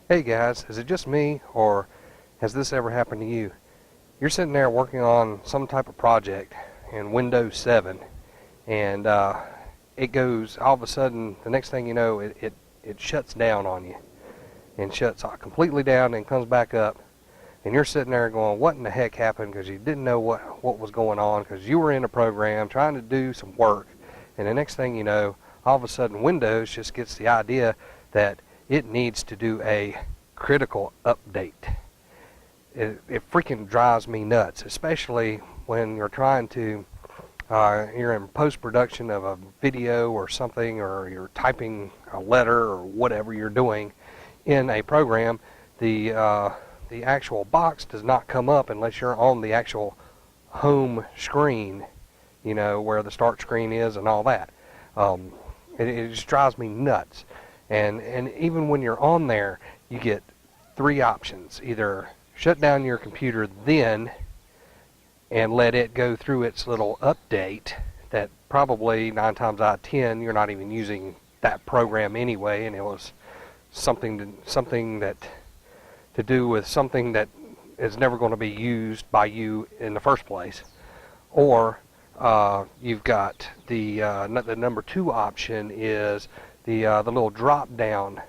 Hey guys, is it just me, or has this ever happened to you? You're sitting there working on some type of project in Windows 7, and it goes, all of a sudden, the next thing you know, it shuts down on you, and shuts completely down and comes back up, and you're sitting there going, what in the heck happened? Because you didn't know what was going on, because you were in a program trying to do some work, and the next thing you know, all of a sudden Windows just gets the idea that it needs to do a critical update. It freaking drives me nuts, especially when you're trying to, you're in post-production of a video or something, or you're typing a letter or whatever you're doing in a program. The actual box does not come up unless you're on the actual home screen, you know, where the start screen is and all that. It just drives me nuts. And even when you're on there, you get three options. Either shut down your computer then and let it go through its little update that probably 9 times out of 10 you're not even using that program anyway, and it was something that to do with something that is never going to be used by you in the first place. Or you've got the number 2 option is the little drop down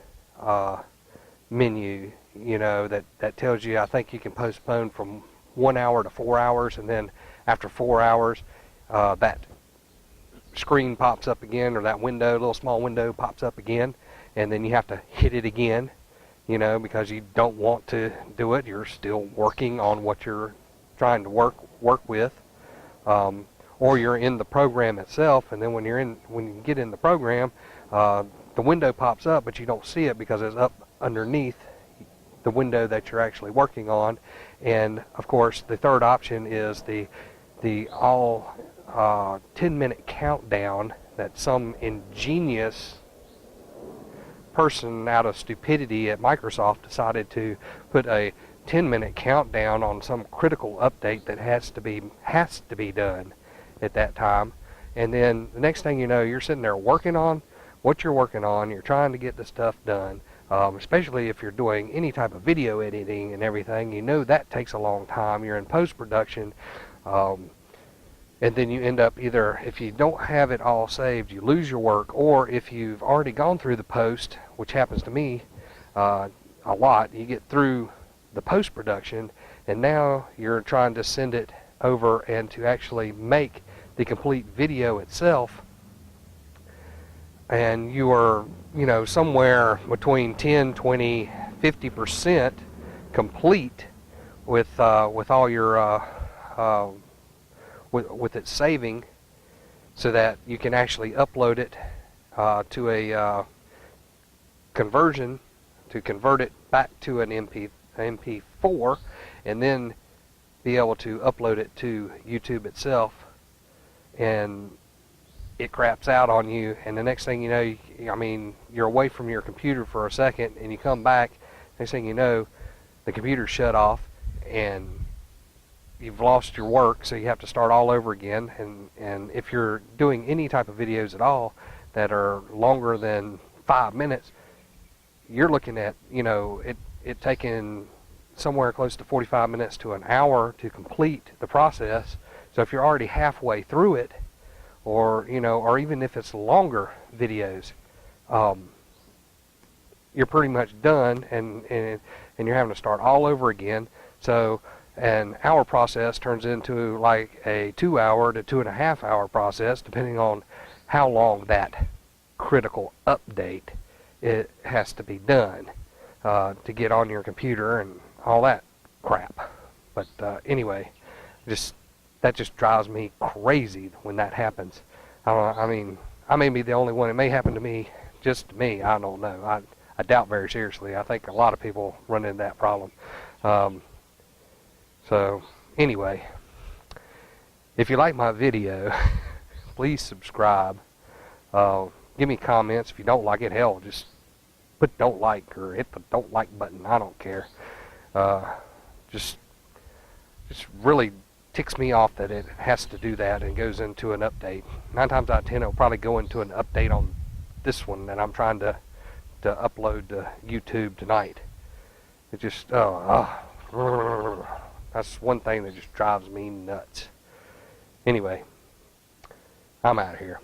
menu, you know, that tells you, I think you can postpone from 1 hour to 4 hours, and then after 4 hours that screen pops up again, or that window, little small window pops up again, and then you have to hit it again, you know, because you don't want to do it. You're still working on what you're trying to work with, or you're in the program itself, and then when you get in the program, the window pops up, but you don't see it because it's up underneath the window that you're actually working on. And of course, the third option is the all 10-minute countdown that some ingenious person out of stupidity at Microsoft decided to put a 10-minute countdown on some critical update that has to be done at that time. And then the next thing you know, you're sitting there working on what you're working on. You're trying to get the stuff done, especially if you're doing any type of video editing and everything. You know that takes a long time. You're in post-production, and then you end up, either if you don't have it all saved, you lose your work, or if you've already gone through the post, which happens to me a lot, you get through the post-production, and now you're trying to send it over and to actually make the complete video itself, and you are, you know, somewhere between 10, 20, 50% complete with all your with it saving, so that you can actually upload it to a conversion to convert it back to an MP4, and then be able to upload it to YouTube itself, and it craps out on you, and the next thing you know, I mean, you're away from your computer for a second, and you come back, next thing you know, the computer's shut off, and you've lost your work, so you have to start all over again. And if you're doing any type of videos at all that are longer than 5 minutes, you're looking at, you know, it taking somewhere close to 45 minutes to an hour to complete the process. So if you're already halfway through it, or, you know, or even if it's longer videos, you're pretty much done, and you're having to start all over again. So an hour process turns into like a 2 hour to 2.5 hour process, depending on how long that critical update it has to be done to get on your computer and all that crap. But anyway, that just drives me crazy when that happens. I mean, I may be the only one. It may happen to me, just to me. I don't know. I doubt very seriously. I think a lot of people run into that problem. So anyway, if you like my video, please subscribe. Give me comments. If you don't like it, hell, just put don't like, or hit the don't like button. I don't care. Just really ticks me off that it has to do that and goes into an update. 9 times out of 10 it'll probably go into an update on this one that I'm trying to upload to YouTube tonight. It just, that's one thing that just drives me nuts. Anyway, I'm out of here.